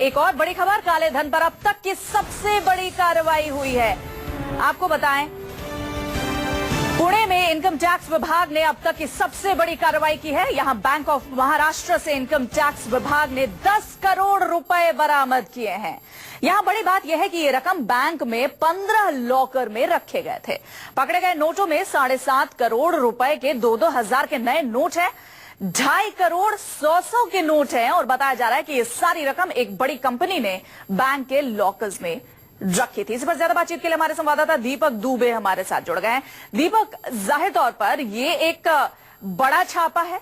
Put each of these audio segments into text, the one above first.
एक और बड़ी खबर, काले धन पर अब तक की सबसे बड़ी कार्रवाई हुई है। आपको बताएं, पुणे में इनकम टैक्स विभाग ने अब तक की सबसे बड़ी कार्रवाई की है। यहां बैंक ऑफ महाराष्ट्र से इनकम टैक्स विभाग ने 10 करोड़ रुपए बरामद किए हैं। यहां बड़ी बात यह है कि ये रकम बैंक में 15 लॉकर में रखे गए थे। पकड़े गए नोटों में 7.5 करोड़ रुपए के 2-2 हजार के नए नोट हैं, 2.5 करोड़ 100 के नोट हैं और बताया जा रहा है कि ये सारी रकम एक बड़ी कंपनी ने बैंक के लॉकर्स में रखी थी। इस पर ज्यादा बातचीत के लिए हमारे संवाददाता दीपक दुबे हमारे साथ जुड़ गए हैं। दीपक, जाहिर तौर पर ये एक बड़ा छापा है।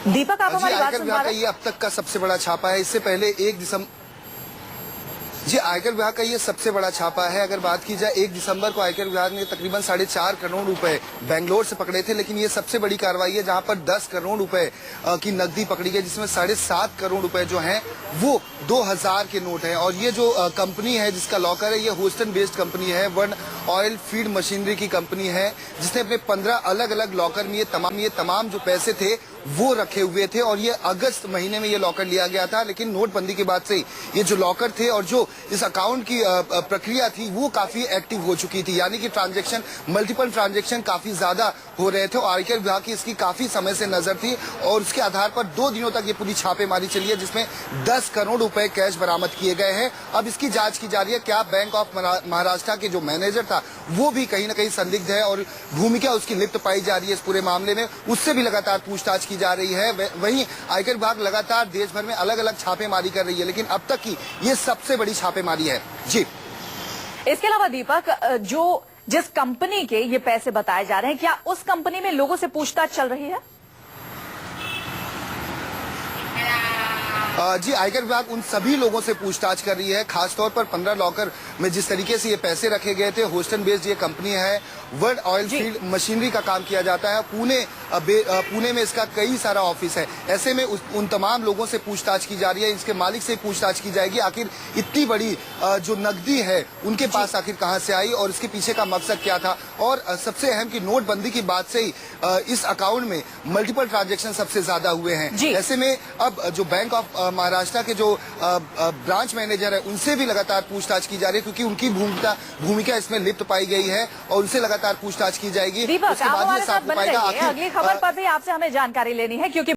दीपक, आप हमारी बात सुन पा रहे हैं? ये अब तक का सबसे बड़ा छापा है। इससे पहले 1 दिसंबर जी आयकर विभाग का ये सबसे बड़ा छापा है। अगर बात की जाए 1 दिसंबर को आयकर विभाग ने तकरीबन 4.5 करोड़ रुपए बेंगलोर से पकड़े थे, लेकिन ये सबसे बड़ी कार्रवाई है जहां पर 10 करोड़ रुपए की नकदी पकड़ी गई, जिसमें 7.5 करोड़ रुपए जो हैं वो 2000 के नोट हैं। और ये जो कंपनी है जिसका लॉकर है, ये ह्यूस्टन बेस्ड कंपनी है, वन ऑयल फीड मशीनरी की कंपनी है, जिसने अपने 15 अलग अलग लॉकर में ये तमाम जो पैसे थे वो रखे हुए थे। और ये अगस्त महीने में ये लॉकर लिया गया था, लेकिन नोटबंदी के बाद से ये जो लॉकर थे और जो इस अकाउंट की प्रक्रिया थी वो काफी एक्टिव हो चुकी थी, यानी कि मल्टीपल ट्रांजैक्शन काफी ज्यादा हो रहे थे। और आयकर विभाग की इसकी काफी समय से नजर थी और उसके आधार पर 2 दिनों तक ये पूरी छापेमारी चली है, जिसमें 10 करोड़ रुपए कैश बरामद किए गए हैं। अब इसकी जांच की जा रही है, क्या बैंक ऑफ महाराष्ट्र के जो मैनेजर था वो भी कहीं ना कहीं संदिग्ध है और भूमिका उसकी लिप्त पाई जा रही है इस पूरे मामले में, उससे भी लगातार पूछताछ की जा रही है। वहीं आयकर विभाग लगातार देश भर में अलग अलग छापेमारी कर रही है, लेकिन अब तक की ये सबसे बड़ी छापेमारी है। जी, इसके अलावा दीपक, जिस कंपनी के ये पैसे बताए जा रहे हैं, क्या उस कंपनी में लोगों से पूछताछ चल रही है? जी, आयकर विभाग उन सभी लोगों से पूछताछ कर रही है, खासतौर पर 15 लॉकर में जिस तरीके से ये पैसे रखे गए थे। ह्यूस्टन बेस्ड ये कंपनी है, वर्ल्ड ऑयल फील्ड मशीनरी का काम किया जाता है। पुणे में इसका कई सारा ऑफिस है। ऐसे में उन तमाम लोगों से पूछताछ की जा रही है, इसके मालिक से पूछताछ की जाएगी, आखिर इतनी बड़ी जो नकदी है उनके पास आखिर कहां से आई और इसके पीछे का मकसद क्या था। और सबसे अहम कि नोटबंदी की बात से ही इस अकाउंट में मल्टीपल ट्रांजेक्शन सबसे ज्यादा हुए हैं। ऐसे में अब जो बैंक ऑफ महाराष्ट्र के जो ब्रांच मैनेजर है उनसे भी लगातार पूछताछ की जा रही है, क्योंकि उनकी भूमिका इसमें लिप्त पाई गई है और उनसे लगातार पूछताछ की जाएगी। दीपक, आप हमारे साथ बने रहिए। अगली खबर पर भी आपसे हमें जानकारी लेनी है, क्योंकि